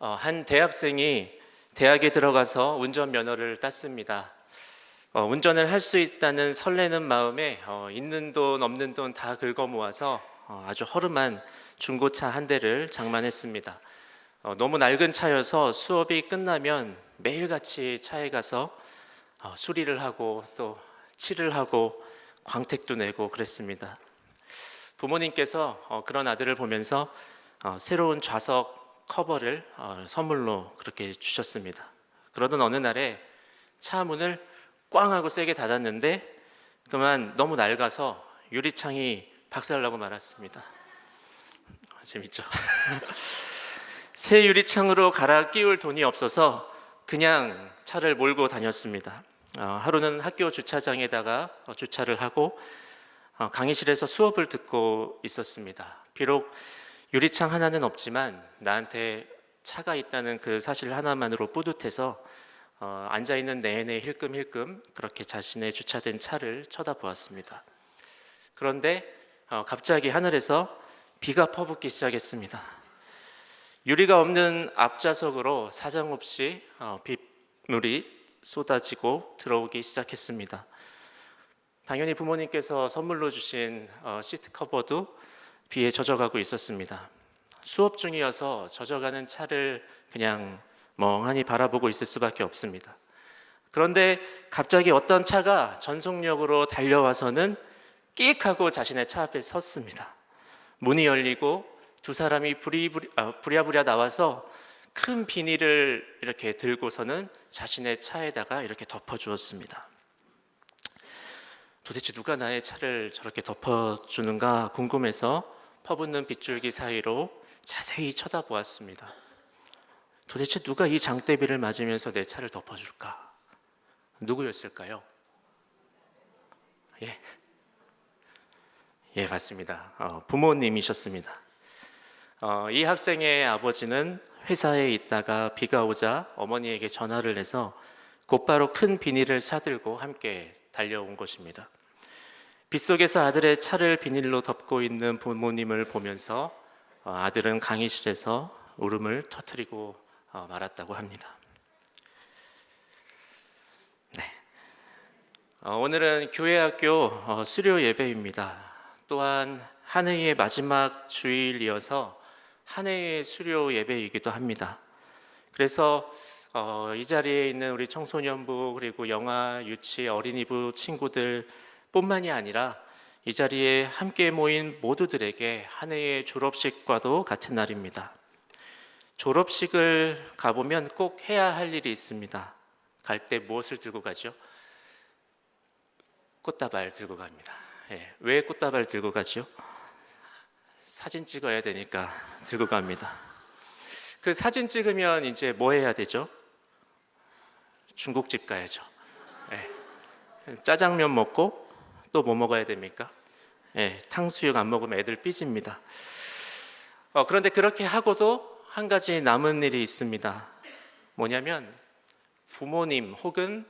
한 대학생이 대학에 들어가서 운전면허를 땄습니다. 운전을 할 수 있다는 설레는 마음에 있는 돈 없는 돈 다 긁어 모아서 아주 허름한 중고차 한 대를 장만했습니다. 너무 낡은 차여서 수업이 끝나면 매일같이 차에 가서 수리를 하고 또 칠을 하고 광택도 내고 그랬습니다. 부모님께서 그런 아들을 보면서 새로운 좌석 커버를 선물로 그렇게 주셨습니다. 그러던 어느 날에 차 문을 꽝 하고 세게 닫았는데 그만 너무 낡아서 유리창이 박살나고 말았습니다. 재밌죠? 새 유리창으로 갈아 끼울 돈이 없어서 그냥 차를 몰고 다녔습니다. 하루는 학교 주차장에다가 주차를 하고 강의실에서 수업을 듣고 있었습니다. 비록 유리창 하나는 없지만 나한테 차가 있다는 그 사실 하나만으로 뿌듯해서 앉아있는 내내 힐끔힐끔 그렇게 자신의 주차된 차를 쳐다보았습니다. 그런데 갑자기 하늘에서 비가 퍼붓기 시작했습니다. 유리가 없는 앞좌석으로 사정없이 빗물이 쏟아지고 들어오기 시작했습니다. 당연히 부모님께서 선물로 주신 시트 커버도 비에 젖어가고 있었습니다. 수업 중이어서 젖어가는 차를 그냥 멍하니 바라보고 있을 수밖에 없습니다. 그런데 갑자기 어떤 차가 전속력으로 달려와서는 끼익 하고 자신의 차 앞에 섰습니다. 문이 열리고 두 사람이 부랴부랴 나와서 큰 비닐을 이렇게 들고서는 자신의 차에다가 이렇게 덮어주었습니다. 도대체 누가 나의 차를 저렇게 덮어주는가 궁금해서 퍼붓는 빗줄기 사이로 자세히 쳐다보았습니다. 도대체 누가 이 장대비를 맞으면서 내 차를 덮어줄까? 누구였을까요? 예, 맞습니다. 부모님이셨습니다. 이 학생의 아버지는 회사에 있다가 비가 오자 어머니에게 전화를 해서 곧바로 큰 비닐을 사들고 함께 달려온 것입니다. 빗속에서 아들의 차를 비닐로 덮고 있는 부모님을 보면서 아들은 강의실에서 울음을 터뜨리고 말았다고 합니다. 네. 오늘은 교회학교 수료 예배입니다. 또한 한 해의 마지막 주일이어서 한 해의 수료 예배이기도 합니다. 그래서 이 자리에 있는 우리 청소년부 그리고 영아, 유치, 어린이부 친구들 뿐만이 아니라 이 자리에 함께 모인 모두들에게 한 해의 졸업식과도 같은 날입니다. 졸업식을 가보면 꼭 해야 할 일이 있습니다. 갈 때 무엇을 들고 가죠? 꽃다발 들고 갑니다. 왜 꽃다발 들고 가죠? 사진 찍어야 되니까 들고 갑니다. 그 사진 찍으면 이제 뭐 해야 되죠? 중국집 가야죠. 짜장면 먹고 또 뭐 먹어야 됩니까? 탕수육 안 먹으면 애들 삐집니다. 그런데 그렇게 하고도 한 가지 남은 일이 있습니다. 뭐냐면 부모님 혹은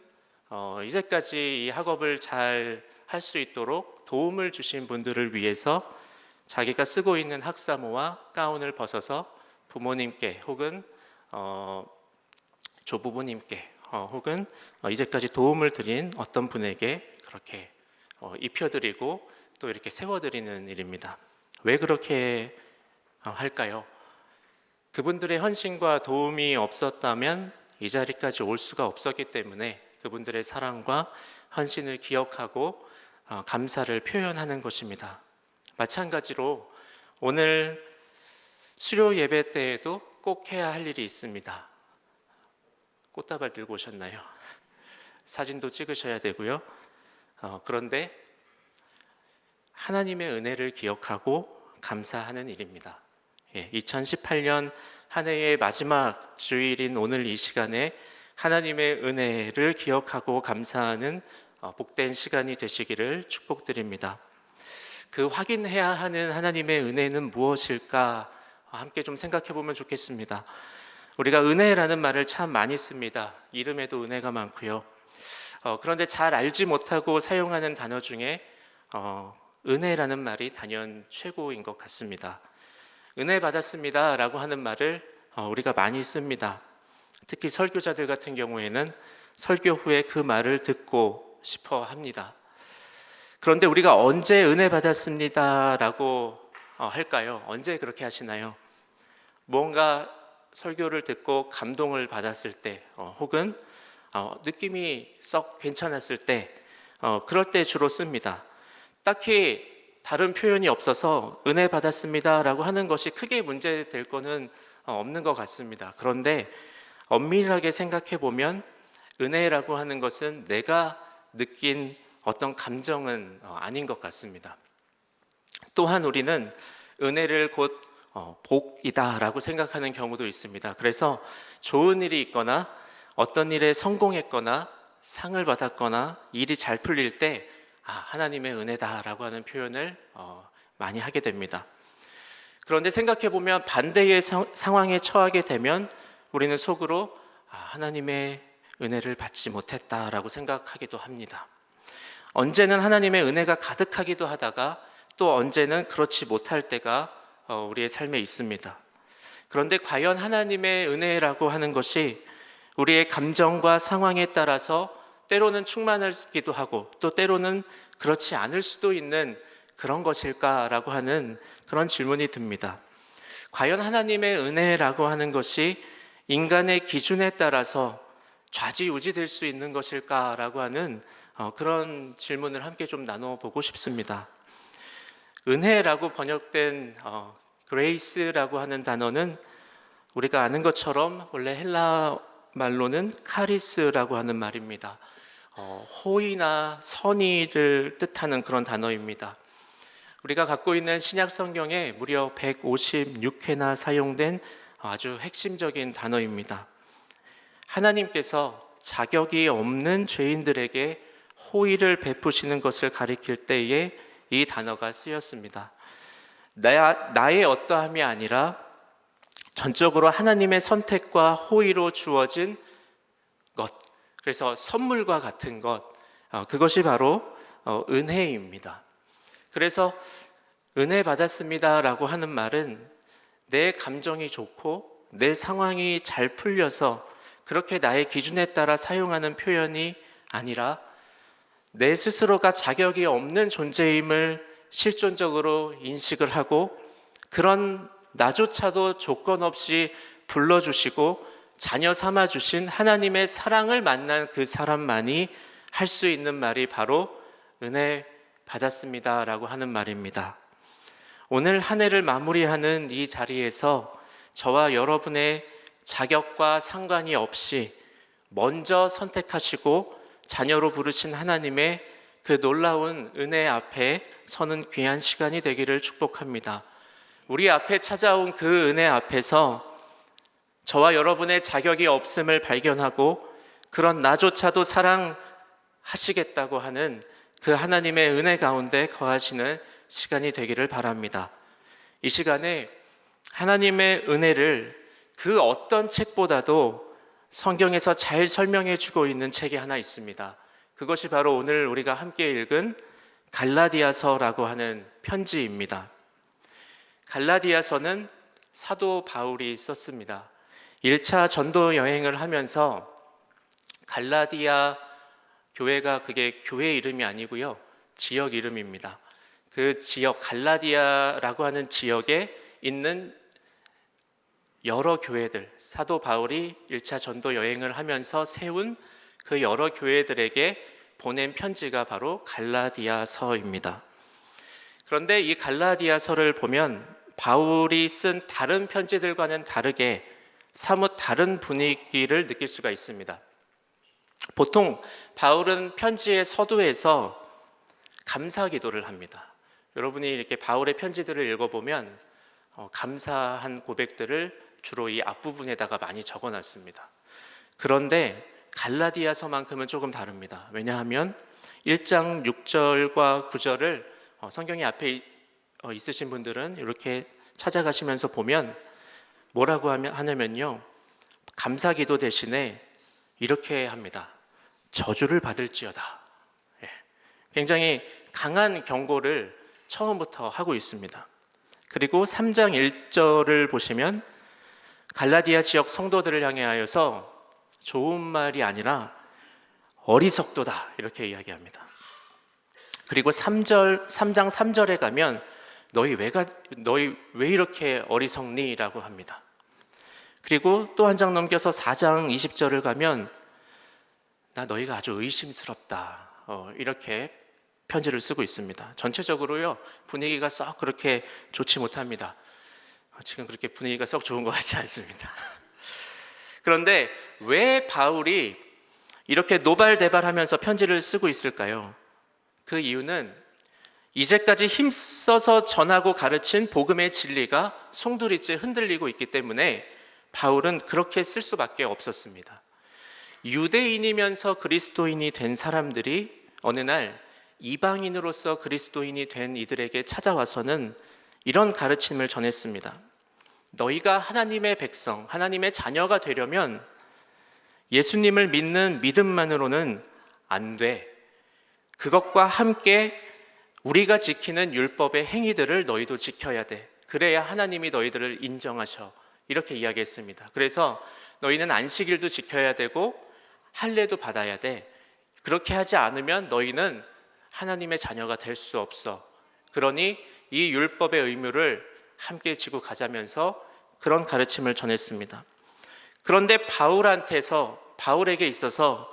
이제까지 이 학업을 잘 할 수 있도록 도움을 주신 분들을 위해서 자기가 쓰고 있는 학사모와 가운을 벗어서 부모님께 혹은 조부모님께 혹은 이제까지 도움을 드린 어떤 분에게 그렇게 입혀드리고 또 이렇게 세워드리는 일입니다. 왜 그렇게 할까요? 그분들의 헌신과 도움이 없었다면 이 자리까지 올 수가 없었기 때문에 그분들의 사랑과 헌신을 기억하고 감사를 표현하는 것입니다. 마찬가지로 오늘 수료 예배 때에도 꼭 해야 할 일이 있습니다. 꽃다발 들고 오셨나요? 사진도 찍으셔야 되고요. 그런데 하나님의 은혜를 기억하고 감사하는 일입니다. 2018년 한 해의 마지막 주일인 오늘 이 시간에 하나님의 은혜를 기억하고 감사하는 복된 시간이 되시기를 축복드립니다. 그 확인해야 하는 하나님의 은혜는 무엇일까? 함께 좀 생각해 보면 좋겠습니다. 우리가 은혜라는 말을 참 많이 씁니다. 이름에도 은혜가 많고요. 그런데 잘 알지 못하고 사용하는 단어 중에 은혜라는 말이 단연 최고인 것 같습니다. 은혜 받았습니다 라고 하는 말을 우리가 많이 씁니다. 특히 설교자들 같은 경우에는 설교 후에 그 말을 듣고 싶어 합니다. 그런데 우리가 언제 은혜 받았습니다라고 할까요? 언제 그렇게 하시나요? 뭔가 설교를 듣고 감동을 받았을 때, 혹은 느낌이 썩 괜찮았을 때, 그럴 때 주로 씁니다. 딱히 다른 표현이 없어서 은혜 받았습니다라고 하는 것이 크게 문제될 거는 없는 것 같습니다. 그런데 엄밀하게 생각해 보면 은혜라고 하는 것은 내가 느낀 어떤 감정은 아닌 것 같습니다. 또한 우리는 은혜를 곧 복이다라고 생각하는 경우도 있습니다. 그래서 좋은 일이 있거나 어떤 일에 성공했거나 상을 받았거나 일이 잘 풀릴 때 하나님의 은혜다라고 하는 표현을 많이 하게 됩니다. 그런데 생각해 보면 반대의 상황에 처하게 되면 우리는 속으로 하나님의 은혜를 받지 못했다라고 생각하기도 합니다. 언제는 하나님의 은혜가 가득하기도 하다가 또 언제는 그렇지 못할 때가 우리의 삶에 있습니다. 그런데 과연 하나님의 은혜라고 하는 것이 우리의 감정과 상황에 따라서 때로는 충만하기도 하고 또 때로는 그렇지 않을 수도 있는 그런 것일까라고 하는 그런 질문이 듭니다. 과연 하나님의 은혜라고 하는 것이 인간의 기준에 따라서 좌지우지 될 수 있는 것일까라고 하는 그런 질문을 함께 좀 나눠보고 싶습니다. 은혜라고 번역된 그레이스라고 하는 단어는 우리가 아는 것처럼 원래 헬라 말로는 카리스라고 하는 말입니다. 호의나 선의를 뜻하는 그런 단어입니다. 우리가 갖고 있는 신약 성경에 무려 156회나 사용된 아주 핵심적인 단어입니다. 하나님께서 자격이 없는 죄인들에게 호의를 베푸시는 것을 가리킬 때에 이 단어가 쓰였습니다. 나의 어떠함이 아니라 전적으로 하나님의 선택과 호의로 주어진 것, 그래서 선물과 같은 것, 그것이 바로 은혜입니다. 그래서 은혜 받았습니다라고 하는 말은 내 감정이 좋고 내 상황이 잘 풀려서 그렇게 나의 기준에 따라 사용하는 표현이 아니라 내 스스로가 자격이 없는 존재임을 실존적으로 인식을 하고 그런 나조차도 조건 없이 불러주시고 자녀 삼아주신 하나님의 사랑을 만난 그 사람만이 할 수 있는 말이 바로 은혜 받았습니다라고 하는 말입니다. 오늘 한 해를 마무리하는 이 자리에서 저와 여러분의 자격과 상관이 없이 먼저 선택하시고 자녀로 부르신 하나님의 그 놀라운 은혜 앞에 서는 귀한 시간이 되기를 축복합니다. 우리 앞에 찾아온 그 은혜 앞에서 저와 여러분의 자격이 없음을 발견하고 그런 나조차도 사랑하시겠다고 하는 그 하나님의 은혜 가운데 거하시는 시간이 되기를 바랍니다. 이 시간에 하나님의 은혜를 그 어떤 책보다도 성경에서 잘 설명해 주고 있는 책이 하나 있습니다. 그것이 바로 오늘 우리가 함께 읽은 갈라디아서라고 하는 편지입니다. 갈라디아서는 사도 바울이 썼습니다. 1차 전도 여행을 하면서 갈라디아 교회가 그게 교회 이름이 아니고요, 지역 이름입니다. 그 지역 갈라디아라고 하는 지역에 있는 여러 교회들, 사도 바울이 1차 전도 여행을 하면서 세운 그 여러 교회들에게 보낸 편지가 바로 갈라디아서입니다. 그런데 이 갈라디아서를 보면 바울이 쓴 다른 편지들과는 다르게 사뭇 다른 분위기를 느낄 수가 있습니다. 보통 바울은 편지의 서두에서 감사 기도를 합니다. 여러분이 이렇게 바울의 편지들을 읽어보면 감사한 고백들을 주로 이 앞부분에다가 많이 적어놨습니다. 그런데 갈라디아서만큼은 조금 다릅니다. 왜냐하면 1장 6절과 9절을 성경이 앞에 있으신 분들은 이렇게 찾아가시면서 보면 뭐라고 하냐면요, 감사기도 대신에 이렇게 합니다. 저주를 받을지어다. 굉장히 강한 경고를 처음부터 하고 있습니다. 그리고 3장 1절을 보시면 갈라디아 지역 성도들을 향하여서 좋은 말이 아니라 어리석도다 이렇게 이야기합니다. 그리고 3장 3절에 가면 너희 왜 이렇게 어리석니? 라고 합니다. 그리고 또 한 장 넘겨서 4장 20절을 가면 나 너희가 아주 의심스럽다 이렇게 편지를 쓰고 있습니다. 전체적으로요 분위기가 썩 그렇게 좋지 못합니다. 지금 그렇게 분위기가 썩 좋은 것 같지 않습니다. 그런데 왜 바울이 이렇게 노발대발하면서 편지를 쓰고 있을까요? 그 이유는 이제까지 힘써서 전하고 가르친 복음의 진리가 송두리째 흔들리고 있기 때문에 바울은 그렇게 쓸 수밖에 없었습니다. 유대인이면서 그리스도인이 된 사람들이 어느 날 이방인으로서 그리스도인이 된 이들에게 찾아와서는 이런 가르침을 전했습니다. 너희가 하나님의 백성, 하나님의 자녀가 되려면 예수님을 믿는 믿음만으로는 안 돼. 그것과 함께 우리가 지키는 율법의 행위들을 너희도 지켜야 돼. 그래야 하나님이 너희들을 인정하셔. 이렇게 이야기했습니다. 그래서 너희는 안식일도 지켜야 되고 할례도 받아야 돼. 그렇게 하지 않으면 너희는 하나님의 자녀가 될 수 없어. 그러니 이 율법의 의무를 함께 지고 가자면서 그런 가르침을 전했습니다. 그런데 바울에게 있어서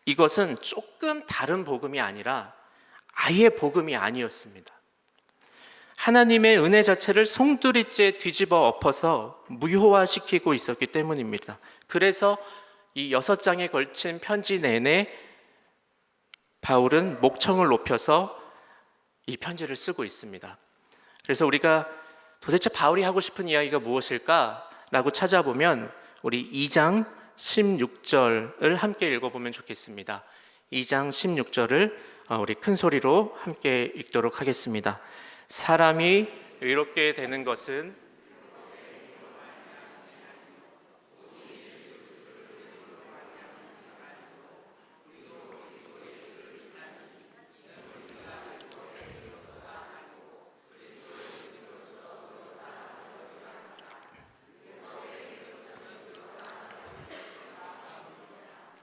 이것은 조금 다른 복음이 아니라 아예 복음이 아니었습니다. 하나님의 은혜 자체를 송두리째 뒤집어 엎어서 무효화시키고 있었기 때문입니다. 그래서 이 6장에 걸친 편지 내내 바울은 목청을 높여서 이 편지를 쓰고 있습니다. 그래서 우리가 도대체 바울이 하고 싶은 이야기가 무엇일까라고 찾아보면 우리 2장 16절을 함께 읽어보면 좋겠습니다. 2장 16절을 우리 큰 소리로 함께 읽도록 하겠습니다. 사람이 의롭게 되는 것은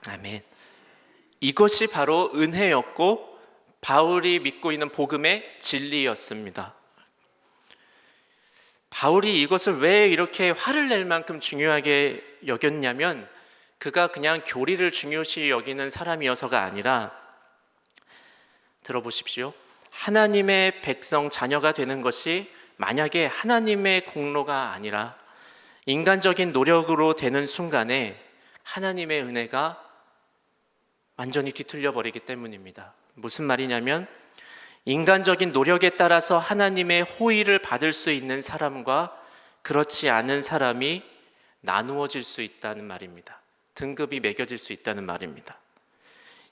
아멘. 이것이 바로 은혜였고 바울이 믿고 있는 복음의 진리였습니다. 바울이 이것을 왜 이렇게 화를 낼 만큼 중요하게 여겼냐면 그가 그냥 교리를 중요시 여기는 사람이어서가 아니라 들어보십시오. 하나님의 백성 자녀가 되는 것이 만약에 하나님의 공로가 아니라 인간적인 노력으로 되는 순간에 하나님의 은혜가 완전히 뒤틀려 버리기 때문입니다. 무슨 말이냐면 인간적인 노력에 따라서 하나님의 호의를 받을 수 있는 사람과 그렇지 않은 사람이 나누어질 수 있다는 말입니다. 등급이 매겨질 수 있다는 말입니다.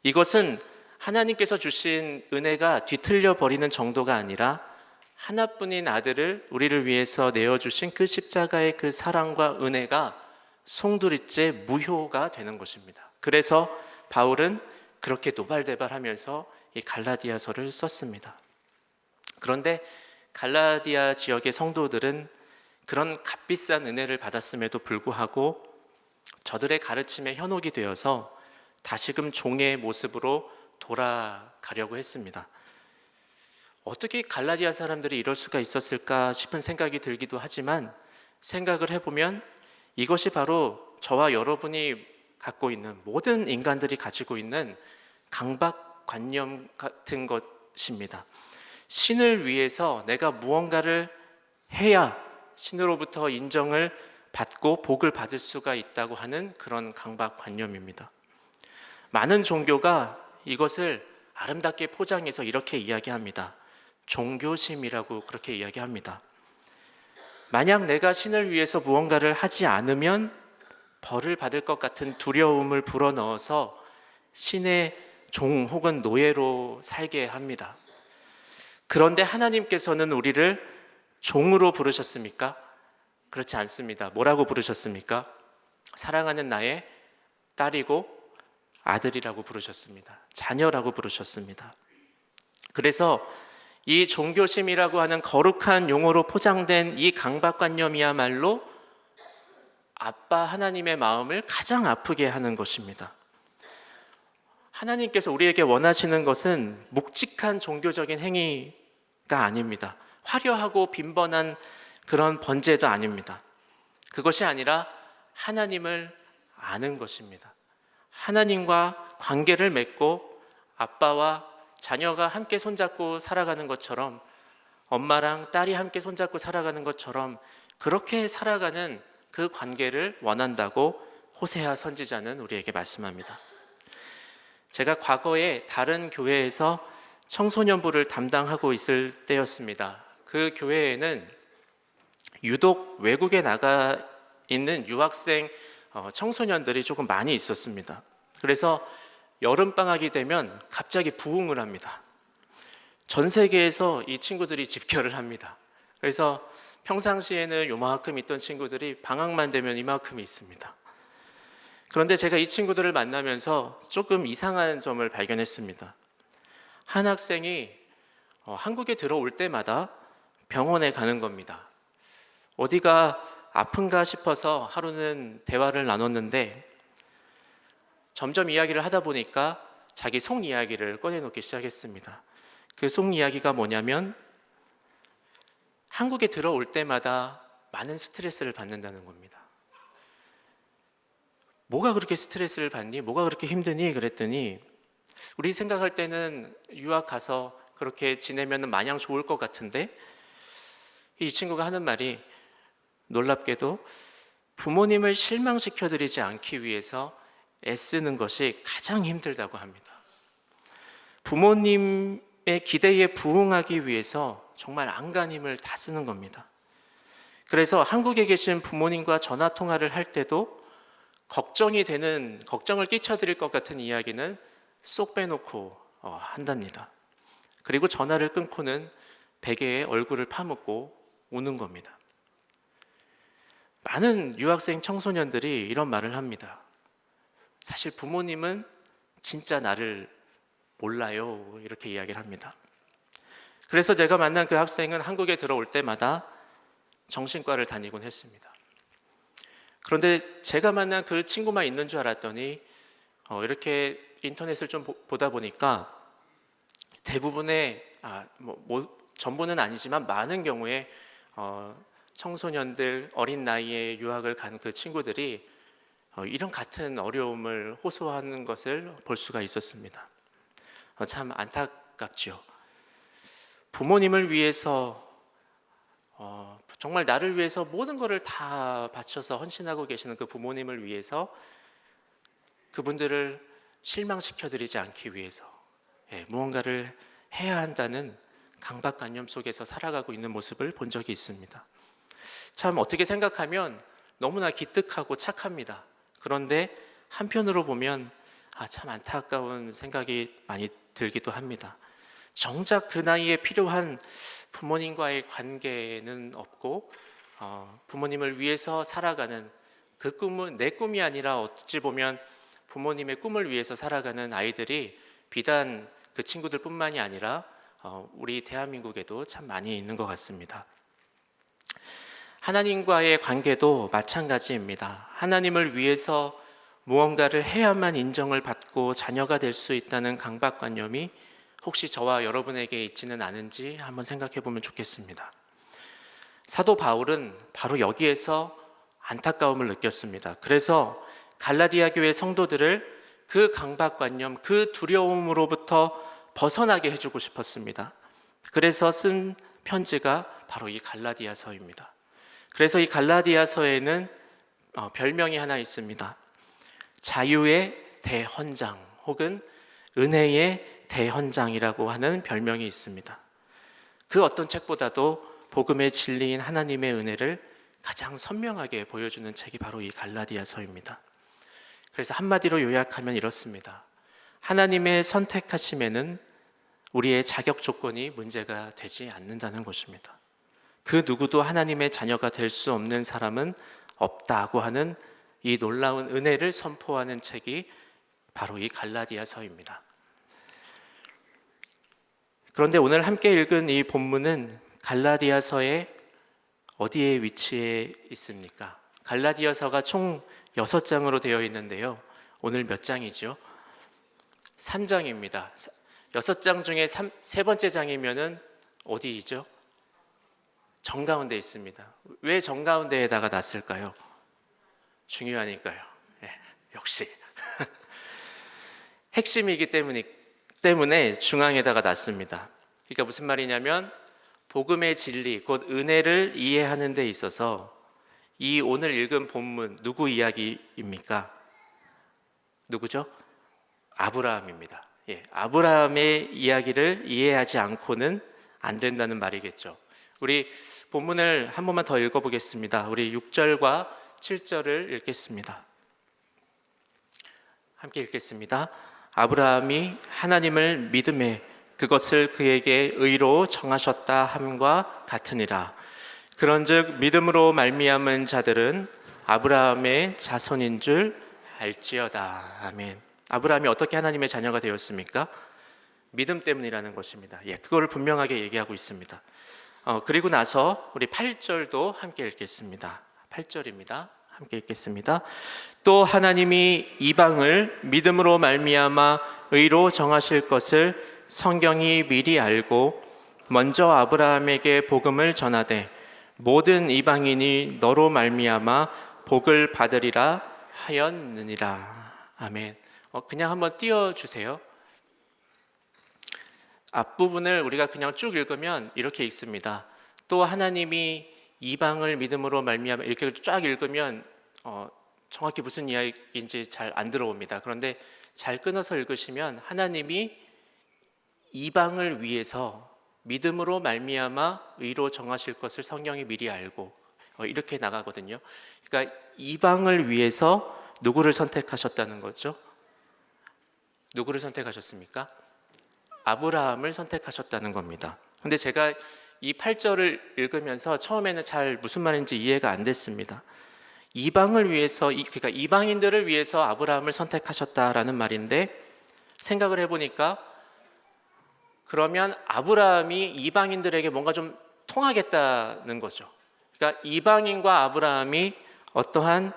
이것은 하나님께서 주신 은혜가 뒤틀려 버리는 정도가 아니라 하나뿐인 아들을 우리를 위해서 내어주신 그 십자가의 그 사랑과 은혜가 송두리째 무효가 되는 것입니다. 그래서 바울은 그렇게 노발대발하면서 이 갈라디아서를 썼습니다. 그런데 갈라디아 지역의 성도들은 그런 값비싼 은혜를 받았음에도 불구하고 저들의 가르침에 현혹이 되어서 다시금 종의 모습으로 돌아가려고 했습니다. 어떻게 갈라디아 사람들이 이럴 수가 있었을까 싶은 생각이 들기도 하지만 생각을 해보면 이것이 바로 저와 여러분이 갖고 있는 모든 인간들이 가지고 있는 강박관념 같은 것입니다. 신을 위해서 내가 무언가를 해야 신으로부터 인정을 받고 복을 받을 수가 있다고 하는 그런 강박관념입니다. 많은 종교가 이것을 아름답게 포장해서 이렇게 이야기합니다. 종교심이라고 그렇게 이야기합니다. 만약 내가 신을 위해서 무언가를 하지 않으면 벌을 받을 것 같은 두려움을 불어넣어서 신의 종 혹은 노예로 살게 합니다. 그런데 하나님께서는 우리를 종으로 부르셨습니까? 그렇지 않습니다. 뭐라고 부르셨습니까? 사랑하는 나의 딸이고 아들이라고 부르셨습니다. 자녀라고 부르셨습니다. 그래서 이 종교심이라고 하는 거룩한 용어로 포장된 이 강박관념이야말로 아빠 하나님의 마음을 가장 아프게 하는 것입니다. 하나님께서 우리에게 원하시는 것은 묵직한 종교적인 행위가 아닙니다. 화려하고 빈번한 그런 번제도 아닙니다. 그것이 아니라 하나님을 아는 것입니다. 하나님과 관계를 맺고 아빠와 자녀가 함께 손잡고 살아가는 것처럼, 엄마랑 딸이 함께 손잡고 살아가는 것처럼 그렇게 살아가는 그 관계를 원한다고 호세아 선지자는 우리에게 말씀합니다. 제가 과거에 다른 교회에서 청소년부를 담당하고 있을 때였습니다. 그 교회에는 유독 외국에 나가 있는 유학생 청소년들이 조금 많이 있었습니다. 그래서 여름방학이 되면 갑자기 부흥을 합니다. 전 세계에서 이 친구들이 집결을 합니다. 그래서 평상시에는 요만큼 있던 친구들이 방학만 되면 이만큼이 있습니다. 그런데 제가 이 친구들을 만나면서 조금 이상한 점을 발견했습니다. 한 학생이 한국에 들어올 때마다 병원에 가는 겁니다. 어디가 아픈가 싶어서 하루는 대화를 나눴는데 점점 이야기를 하다 보니까 자기 속 이야기를 꺼내놓기 시작했습니다. 그 속 이야기가 뭐냐면 한국에 들어올 때마다 많은 스트레스를 받는다는 겁니다. 뭐가 그렇게 스트레스를 받니? 뭐가 그렇게 힘드니? 그랬더니 우리 생각할 때는 유학 가서 그렇게 지내면 마냥 좋을 것 같은데 이 친구가 하는 말이 놀랍게도 부모님을 실망시켜드리지 않기 위해서 애쓰는 것이 가장 힘들다고 합니다. 부모님의 기대에 부응하기 위해서 정말 안간힘을 다 쓰는 겁니다. 그래서 한국에 계신 부모님과 전화 통화를 할 때도 걱정을 끼쳐드릴 것 같은 이야기는 쏙 빼놓고 한답니다. 그리고 전화를 끊고는 베개에 얼굴을 파묻고 우는 겁니다. 많은 유학생 청소년들이 이런 말을 합니다. 사실 부모님은 진짜 나를 몰라요. 이렇게 이야기를 합니다. 그래서 제가 만난 그 학생은 한국에 들어올 때마다 정신과를 다니곤 했습니다. 그런데 제가 만난 그 친구만 있는 줄 알았더니 이렇게 인터넷을 좀 보다 보니까 대부분의 전부는 아니지만 많은 경우에 청소년들 어린 나이에 유학을 간 그 친구들이 이런 같은 어려움을 호소하는 것을 볼 수가 있었습니다. 참 안타깝죠. 부모님을 위해서 정말 나를 위해서 모든 것을 다 바쳐서 헌신하고 계시는 그 부모님을 위해서 그분들을 실망시켜드리지 않기 위해서 무언가를 해야 한다는 강박관념 속에서 살아가고 있는 모습을 본 적이 있습니다. 참 어떻게 생각하면 너무나 기특하고 착합니다. 그런데 한편으로 보면 참 안타까운 생각이 많이 들기도 합니다. 정작 그 나이에 필요한 부모님과의 관계는 없고 부모님을 위해서 살아가는 그 꿈은 내 꿈이 아니라 어찌 보면 부모님의 꿈을 위해서 살아가는 아이들이 비단 그 친구들뿐만이 아니라 우리 대한민국에도 참 많이 있는 것 같습니다. 하나님과의 관계도 마찬가지입니다. 하나님을 위해서 무언가를 해야만 인정을 받고 자녀가 될 수 있다는 강박관념이 혹시 저와 여러분에게 있지는 않은지 한번 생각해 보면 좋겠습니다. 사도 바울은 바로 여기에서 안타까움을 느꼈습니다. 그래서 갈라디아 교회 성도들을 그 강박관념, 그 두려움으로부터 벗어나게 해주고 싶었습니다. 그래서 쓴 편지가 바로 이 갈라디아서입니다. 그래서 이 갈라디아서에는 별명이 하나 있습니다. 자유의 대헌장 혹은 은혜의 대헌장이라고 하는 별명이 있습니다. 그 어떤 책보다도 복음의 진리인 하나님의 은혜를 가장 선명하게 보여주는 책이 바로 이 갈라디아서입니다. 그래서 한마디로 요약하면 이렇습니다. 하나님의 선택하심에는 우리의 자격 조건이 문제가 되지 않는다는 것입니다. 그 누구도 하나님의 자녀가 될 수 없는 사람은 없다고 하는 이 놀라운 은혜를 선포하는 책이 바로 이 갈라디아서입니다. 그런데 오늘 함께 읽은 이 본문은 갈라디아서의 어디에 위치해 있습니까? 갈라디아서가 총 6장으로 되어 있는데요. 오늘 몇 장이죠? 3장입니다. 6장 중에 세 번째 장이면은 어디이죠? 정가운데 있습니다. 왜 정가운데에다가 놨을까요? 중요하니까요. 예, 역시 핵심이기 때문에 중앙에다가 놨습니다. 그러니까 무슨 말이냐면 복음의 진리, 곧 은혜를 이해하는 데 있어서 이 오늘 읽은 본문 누구 이야기입니까? 누구죠? 아브라함입니다. 예, 아브라함의 이야기를 이해하지 않고는 안 된다는 말이겠죠. 우리 본문을 한 번만 더 읽어보겠습니다. 우리 6절과 7절을 읽겠습니다. 함께 읽겠습니다. 아브라함이 하나님을 믿음에 그것을 그에게 의로 정하셨다 함과 같으니라. 그런즉 믿음으로 말미암은 자들은 아브라함의 자손인 줄 알지어다. 아멘. 아브라함이 어떻게 하나님의 자녀가 되었습니까? 믿음 때문이라는 것입니다. 예, 그걸 분명하게 얘기하고 있습니다. 그리고 나서 우리 8절도 함께 읽겠습니다. 8절입니다. 함께 읽겠습니다. 또 하나님이 이방을 믿음으로 말미암아 의로 정하실 것을 성경이 미리 알고 먼저 아브라함에게 복음을 전하되 모든 이방인이 너로 말미암아 복을 받으리라 하였느니라. 아멘. 그냥 한번 띄워주세요. 앞부분을 우리가 그냥 쭉 읽으면 이렇게 읽습니다. 또 하나님이 이방을 믿음으로 말미암아, 이렇게 쫙 읽으면 정확히 무슨 이야기인지 잘 안 들어옵니다. 그런데 잘 끊어서 읽으시면 하나님이 이방을 위해서 믿음으로 말미암아 의로 정하실 것을 성경이 미리 알고, 이렇게 나가거든요. 그러니까 이방을 위해서 누구를 선택하셨다는 거죠? 누구를 선택하셨습니까? 아브라함을 선택하셨다는 겁니다. 근데 제가 이 8절을 읽으면서 처음에는 잘 무슨 말인지 이해가 안 됐습니다. 이방을 위해서, 그러니까 이방인들을 위해서 아브라함을 선택하셨다라는 말인데, 생각을 해보니까 그러면 아브라함이 이방인들에게 뭔가 좀 통하겠다는 거죠. 그러니까 이방인과 아브라함이 어떠한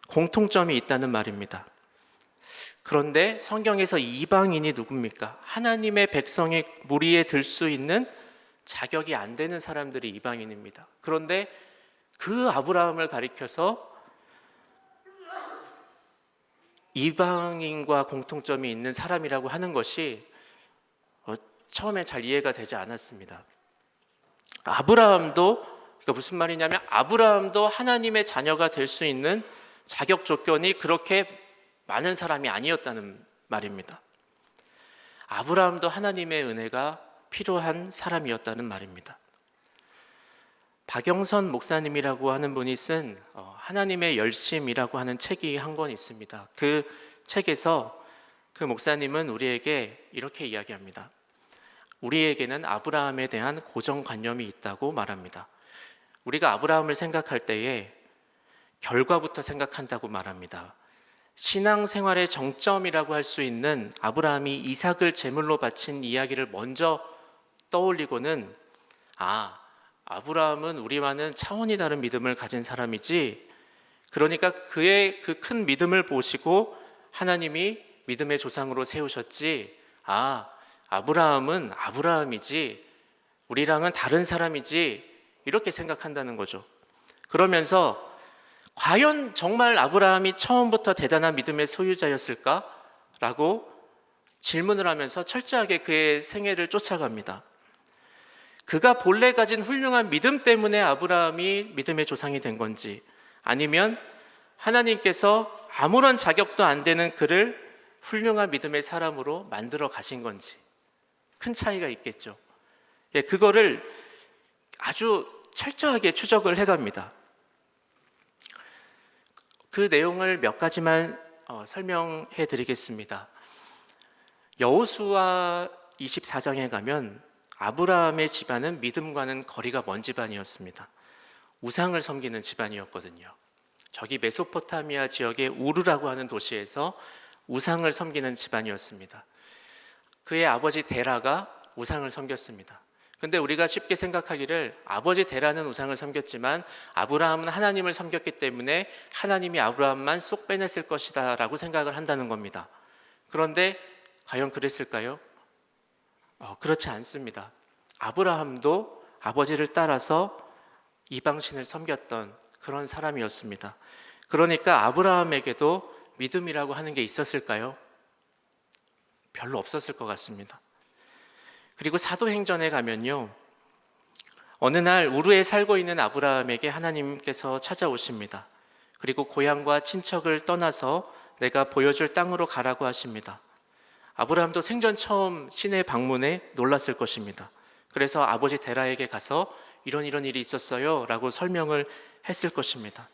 공통점이 있다는 말입니다. 그런데 성경에서 이방인이 누굽니까? 하나님의 백성의 무리에 들 수 있는 자격이 안 되는 사람들이 이방인입니다. 그런데 그 아브라함을 가리켜서 이방인과 공통점이 있는 사람이라고 하는 것이 처음에 잘 이해가 되지 않았습니다. 아브라함도, 그러니까 무슨 말이냐면 아브라함도 하나님의 자녀가 될 수 있는 자격 조건이 그렇게 많은 사람이 아니었다는 말입니다. 아브라함도 하나님의 은혜가 필요한 사람이었다는 말입니다. 박영선 목사님이라고 하는 분이 쓴 하나님의 열심이라고 하는 책이 한 권 있습니다. 그 책에서 그 목사님은 우리에게 이렇게 이야기합니다. 우리에게는 아브라함에 대한 고정관념이 있다고 말합니다. 우리가 아브라함을 생각할 때에 결과부터 생각한다고 말합니다. 신앙생활의 정점이라고 할 수 있는 아브라함이 이삭을 제물로 바친 이야기를 먼저 떠올리고는 아브라함은 우리와는 차원이 다른 믿음을 가진 사람이지, 그러니까 그의 그 큰 믿음을 보시고 하나님이 믿음의 조상으로 세우셨지, 아브라함은 아브라함이지 우리랑은 다른 사람이지, 이렇게 생각한다는 거죠. 그러면서 과연 정말 아브라함이 처음부터 대단한 믿음의 소유자였을까? 라고 질문을 하면서 철저하게 그의 생애를 쫓아갑니다. 그가 본래 가진 훌륭한 믿음 때문에 아브라함이 믿음의 조상이 된 건지, 아니면 하나님께서 아무런 자격도 안 되는 그를 훌륭한 믿음의 사람으로 만들어 가신 건지 큰 차이가 있겠죠. 그거를 아주 철저하게 추적을 해갑니다. 그 내용을 몇 가지만 설명해 드리겠습니다. 여호수아 24장에 가면 아브라함의 집안은 믿음과는 거리가 먼 집안이었습니다. 우상을 섬기는 집안이었거든요. 저기 메소포타미아 지역의 우르라고 하는 도시에서 우상을 섬기는 집안이었습니다. 그의 아버지 데라가 우상을 섬겼습니다. 근데 우리가 쉽게 생각하기를 아버지 데라는 우상을 섬겼지만 아브라함은 하나님을 섬겼기 때문에 하나님이 아브라함만 쏙 빼냈을 것이다 라고 생각을 한다는 겁니다. 그런데 과연 그랬을까요? 그렇지 않습니다. 아브라함도 아버지를 따라서 이방신을 섬겼던 그런 사람이었습니다. 그러니까 아브라함에게도 믿음이라고 하는 게 있었을까요? 별로 없었을 것 같습니다. 그리고 사도행전에 가면요, 어느 날 우르에 살고 있는 아브라함에게 하나님께서 찾아오십니다. 그리고 고향과 친척을 떠나서 내가 보여줄 땅으로 가라고 하십니다. 아브라함도 생전 처음 신의 방문에 놀랐을 것입니다. 그래서 아버지 데라에게 가서 이런 일이 있었어요 라고 설명을 했을 것입니다.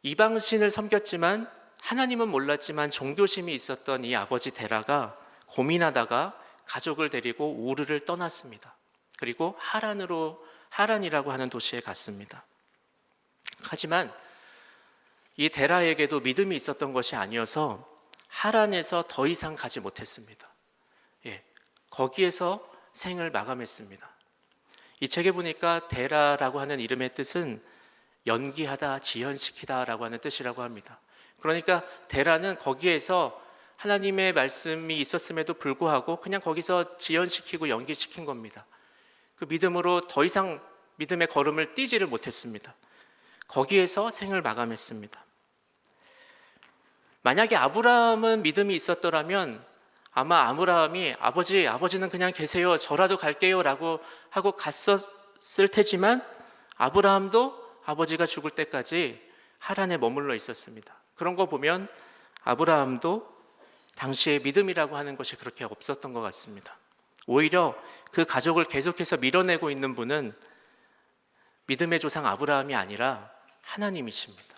이방신을 섬겼지만 하나님은 몰랐지만 종교심이 있었던 이 아버지 데라가 고민하다가 가족을 데리고 우르를 떠났습니다. 그리고 하란이라고 하는 도시에 갔습니다. 하지만 이 데라에게도 믿음이 있었던 것이 아니어서 하란에서 더 이상 가지 못했습니다. 거기에서 생을 마감했습니다. 이 책에 보니까 데라라고 하는 이름의 뜻은 연기하다, 지연시키다 라고 하는 뜻이라고 합니다. 그러니까 데라는 거기에서 하나님의 말씀이 있었음에도 불구하고 그냥 거기서 지연시키고 연기시킨 겁니다. 그 믿음으로 더 이상 믿음의 걸음을 띄지를 못했습니다. 거기에서 생을 마감했습니다. 만약에 아브라함은 믿음이 있었더라면 아마 아브라함이 아버지는 그냥 계세요, 저라도 갈게요 라고 하고 갔었을 테지만 아브라함도 아버지가 죽을 때까지 하란에 머물러 있었습니다. 그런 거 보면 아브라함도 당시에 믿음이라고 하는 것이 그렇게 없었던 것 같습니다. 오히려 그 가족을 계속해서 밀어내고 있는 분은 믿음의 조상 아브라함이 아니라 하나님이십니다.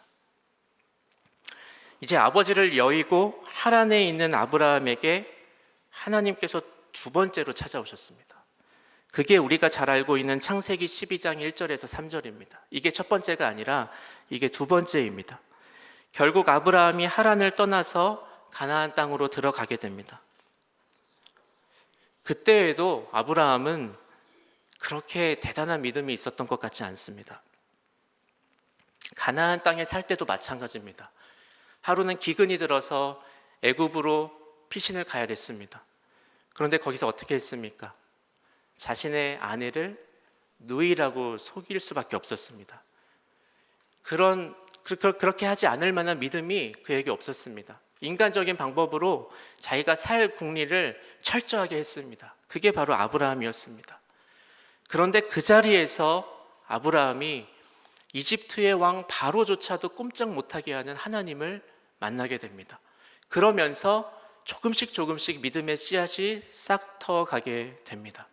이제 아버지를 여의고 하란에 있는 아브라함에게 하나님께서 두 번째로 찾아오셨습니다. 그게 우리가 잘 알고 있는 창세기 12장 1절에서 3절입니다. 이게 첫 번째가 아니라 이게 두 번째입니다. 결국 아브라함이 하란을 떠나서 가나안 땅으로 들어가게 됩니다. 그때에도 아브라함은 그렇게 대단한 믿음이 있었던 것 같지 않습니다. 가나안 땅에 살 때도 마찬가지입니다. 하루는 기근이 들어서 애굽으로 피신을 가야 됐습니다. 그런데 거기서 어떻게 했습니까? 자신의 아내를 누이라고 속일 수밖에 없었습니다. 그렇게 하지 않을 만한 믿음이 그에게 없었습니다. 인간적인 방법으로 자기가 살 국리를 철저하게 했습니다. 그게 바로 아브라함이었습니다. 그런데 그 자리에서 아브라함이 이집트의 왕 바로조차도 꼼짝 못하게 하는 하나님을 만나게 됩니다. 그러면서 조금씩 믿음의 씨앗이 싹 터가게 됩니다.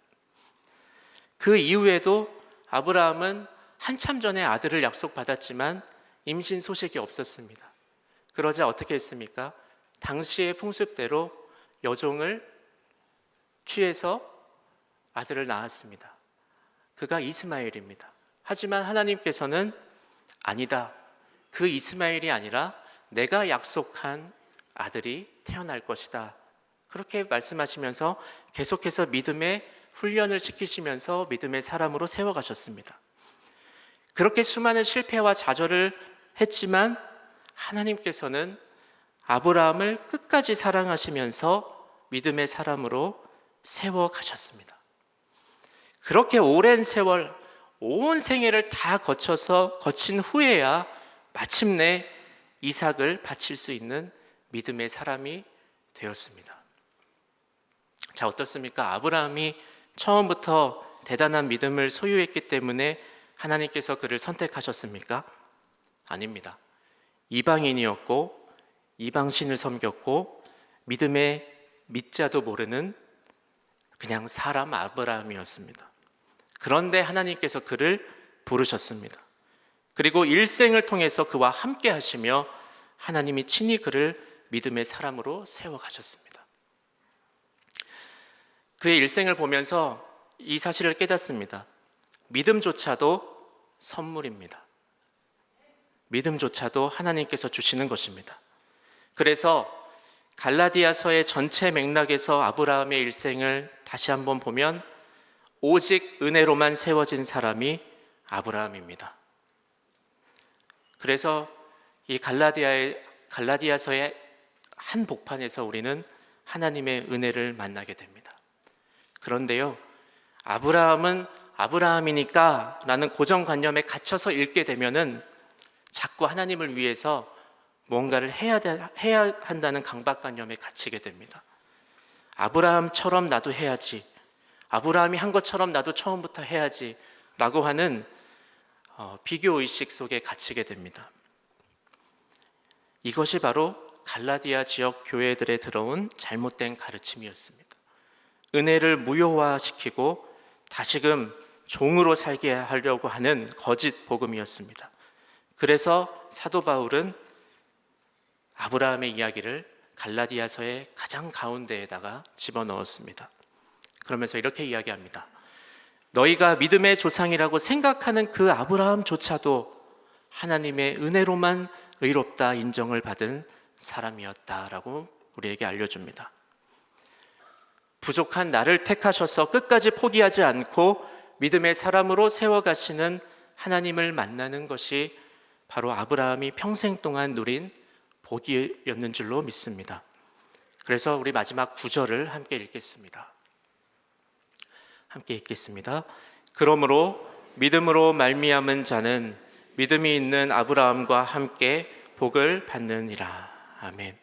그 이후에도 아브라함은 한참 전에 아들을 약속받았지만 임신 소식이 없었습니다. 그러자 어떻게 했습니까? 당시의 풍습대로 여종을 취해서 아들을 낳았습니다. 그가 이스마엘입니다. 하지만 하나님께서는 아니다. 그 이스마엘이 아니라 내가 약속한 아들이 태어날 것이다. 그렇게 말씀하시면서 계속해서 믿음의 훈련을 시키시면서 믿음의 사람으로 세워가셨습니다. 그렇게 수많은 실패와 좌절을 했지만 하나님께서는 아브라함을 끝까지 사랑하시면서 믿음의 사람으로 세워가셨습니다. 그렇게 오랜 세월, 온 생애를 다 거친 후에야 마침내 이삭을 바칠 수 있는 믿음의 사람이 되었습니다. 자, 어떻습니까? 아브라함이 처음부터 대단한 믿음을 소유했기 때문에 하나님께서 그를 선택하셨습니까? 아닙니다. 이방인이었고 이방신을 섬겼고 믿음의 밑자도 모르는 그냥 사람 아브라함이었습니다. 그런데 하나님께서 그를 부르셨습니다. 그리고 일생을 통해서 그와 함께 하시며 하나님이 친히 그를 믿음의 사람으로 세워가셨습니다. 그의 일생을 보면서 이 사실을 깨닫습니다. 믿음조차도 선물입니다. 믿음조차도 하나님께서 주시는 것입니다. 그래서 갈라디아서의 전체 맥락에서 아브라함의 일생을 다시 한번 보면 오직 은혜로만 세워진 사람이 아브라함입니다. 그래서 이 갈라디아서의 한 복판에서 우리는 하나님의 은혜를 만나게 됩니다. 그런데요, 아브라함은 아브라함이니까 라는 고정관념에 갇혀서 읽게 되면은 자꾸 하나님을 위해서 뭔가를 해야 한다는 강박관념에 갇히게 됩니다. 아브라함처럼 나도 해야지, 아브라함이 한 것처럼 나도 처음부터 해야지 라고 하는 비교의식 속에 갇히게 됩니다. 이것이 바로 갈라디아 지역 교회들에 들어온 잘못된 가르침이었습니다. 은혜를 무효화시키고 다시금 종으로 살게 하려고 하는 거짓 복음이었습니다. 그래서 사도 바울은 아브라함의 이야기를 갈라디아서의 가장 가운데에다가 집어넣었습니다. 그러면서 이렇게 이야기합니다. 너희가 믿음의 조상이라고 생각하는 그 아브라함조차도 하나님의 은혜로만 의롭다 인정을 받은 사람이었다라고 우리에게 알려줍니다. 부족한 나를 택하셔서 끝까지 포기하지 않고 믿음의 사람으로 세워가시는 하나님을 만나는 것이 바로 아브라함이 평생 동안 누린 복이었는 줄로 믿습니다. 그래서 우리 마지막 9절을 함께 읽겠습니다. 그러므로 믿음으로 말미암은 자는 믿음이 있는 아브라함과 함께 복을 받느니라. 아멘.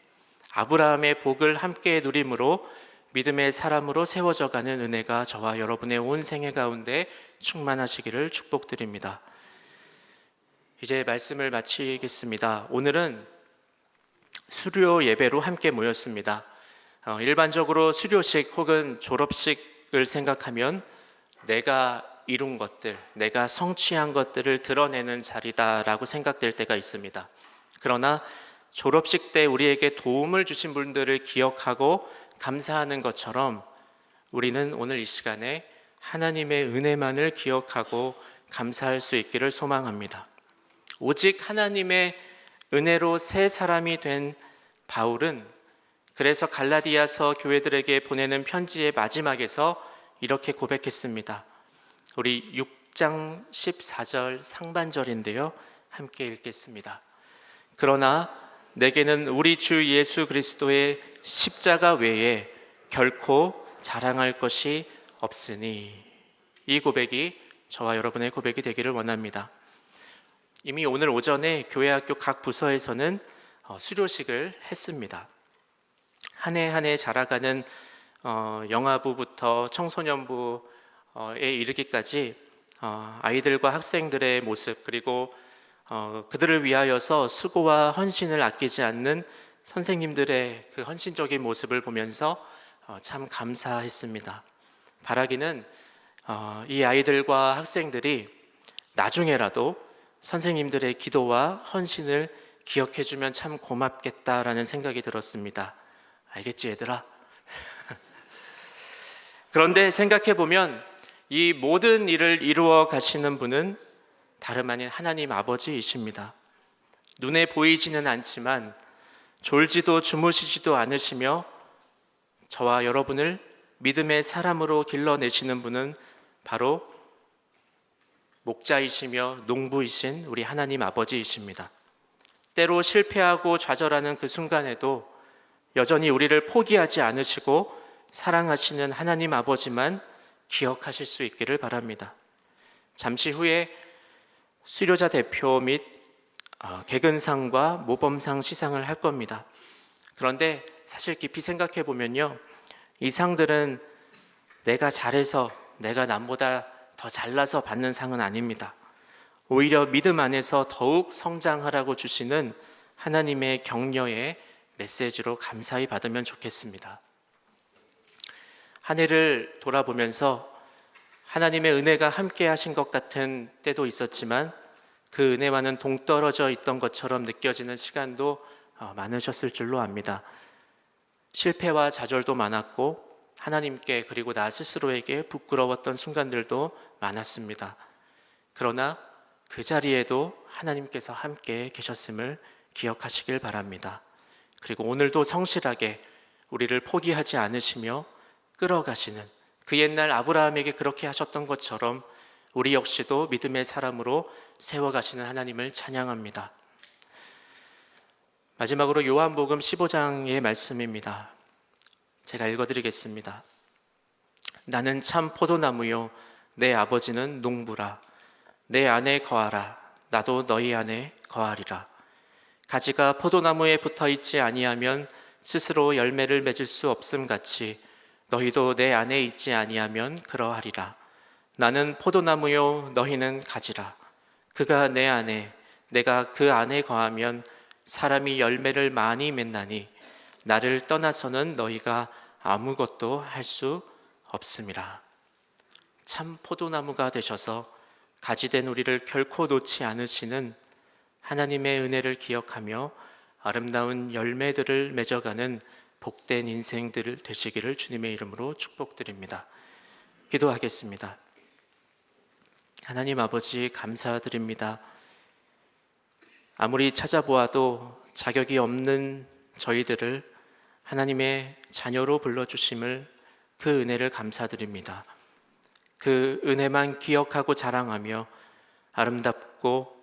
아브라함의 복을 함께 누림으로 믿음의 사람으로 세워져가는 은혜가 저와 여러분의 온 생애 가운데 충만하시기를 축복드립니다. 이제 말씀을 마치겠습니다. 오늘은 수료 예배로 함께 모였습니다. 일반적으로 수료식 혹은 졸업식을 생각하면 내가 이룬 것들, 내가 성취한 것들을 드러내는 자리다라고 생각될 때가 있습니다. 그러나 졸업식 때 우리에게 도움을 주신 분들을 기억하고 감사하는 것처럼 우리는 오늘 이 시간에 하나님의 은혜만을 기억하고 감사할 수 있기를 소망합니다. 오직 하나님의 은혜로 새 사람이 된 바울은 그래서 갈라디아서 교회들에게 보내는 편지의 마지막에서 이렇게 고백했습니다. 우리 6장 14절 상반절인데요, 함께 읽겠습니다. 그러나 내게는 우리 주 예수 그리스도의 십자가 외에 결코 자랑할 것이 없으니. 이 고백이 저와 여러분의 고백이 되기를 원합니다. 이미 오늘 오전에 교회학교 각 부서에서는 수료식을 했습니다. 한 해 한 해 자라가는 영아부부터 청소년부에 이르기까지 아이들과 학생들의 모습, 그리고 그들을 위하여서 수고와 헌신을 아끼지 않는 선생님들의 그 헌신적인 모습을 보면서 참 감사했습니다. 바라기는 이 아이들과 학생들이 나중에라도 선생님들의 기도와 헌신을 기억해주면 참 고맙겠다라는 생각이 들었습니다. 알겠지, 얘들아? 그런데 생각해보면 이 모든 일을 이루어 가시는 분은 다름 아닌 하나님 아버지이십니다. 눈에 보이지는 않지만 졸지도 주무시지도 않으시며 저와 여러분을 믿음의 사람으로 길러내시는 분은 바로 목자이시며 농부이신 우리 하나님 아버지이십니다. 때로 실패하고 좌절하는 그 순간에도 여전히 우리를 포기하지 않으시고 사랑하시는 하나님 아버지만 기억하실 수 있기를 바랍니다. 잠시 후에 수료자 대표 및 개근상과 모범상 시상을 할 겁니다. 그런데 사실 깊이 생각해 보면요, 이 상들은 내가 잘해서, 내가 남보다 더 잘나서 받는 상은 아닙니다. 오히려 믿음 안에서 더욱 성장하라고 주시는 하나님의 격려의 메시지로 감사히 받으면 좋겠습니다. 한 해를 돌아보면서 하나님의 은혜가 함께 하신 것 같은 때도 있었지만 그 은혜와는 동떨어져 있던 것처럼 느껴지는 시간도 많으셨을 줄로 압니다. 실패와 좌절도 많았고 하나님께 그리고 나 스스로에게 부끄러웠던 순간들도 많았습니다. 그러나 그 자리에도 하나님께서 함께 계셨음을 기억하시길 바랍니다. 그리고 오늘도 성실하게 우리를 포기하지 않으시며 끌어가시는 그 옛날 아브라함에게 그렇게 하셨던 것처럼 우리 역시도 믿음의 사람으로 세워가시는 하나님을 찬양합니다. 마지막으로 요한복음 15장의 말씀입니다. 제가 읽어드리겠습니다. 나는 참 포도나무요 내 아버지는 농부라. 내 안에 거하라. 나도 너희 안에 거하리라. 가지가 포도나무에 붙어 있지 아니하면 스스로 열매를 맺을 수 없음 같이 너희도 내 안에 있지 아니하면 그러하리라. 나는 포도나무요 너희는 가지라. 그가 내 안에 내가 그 안에 거하면 사람이 열매를 많이 맺나니 나를 떠나서는 너희가 아무것도 할 수 없음이라. 참 포도나무가 되셔서 가지된 우리를 결코 놓지 않으시는 하나님의 은혜를 기억하며 아름다운 열매들을 맺어가는 복된 인생들 되시기를 주님의 이름으로 축복드립니다. 기도하겠습니다. 하나님 아버지 감사드립니다. 아무리 찾아보아도 자격이 없는 저희들을 하나님의 자녀로 불러주심을 그 은혜를 감사드립니다. 그 은혜만 기억하고 자랑하며 아름답고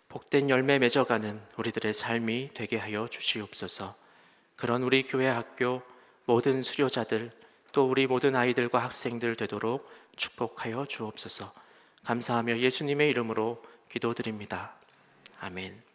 복된 열매 맺어가는 우리들의 삶이 되게 하여 주시옵소서. 그런 우리 교회 학교 모든 수료자들 또 우리 모든 아이들과 학생들 되도록 축복하여 주옵소서. 감사하며 예수님의 이름으로 기도드립니다. 아멘.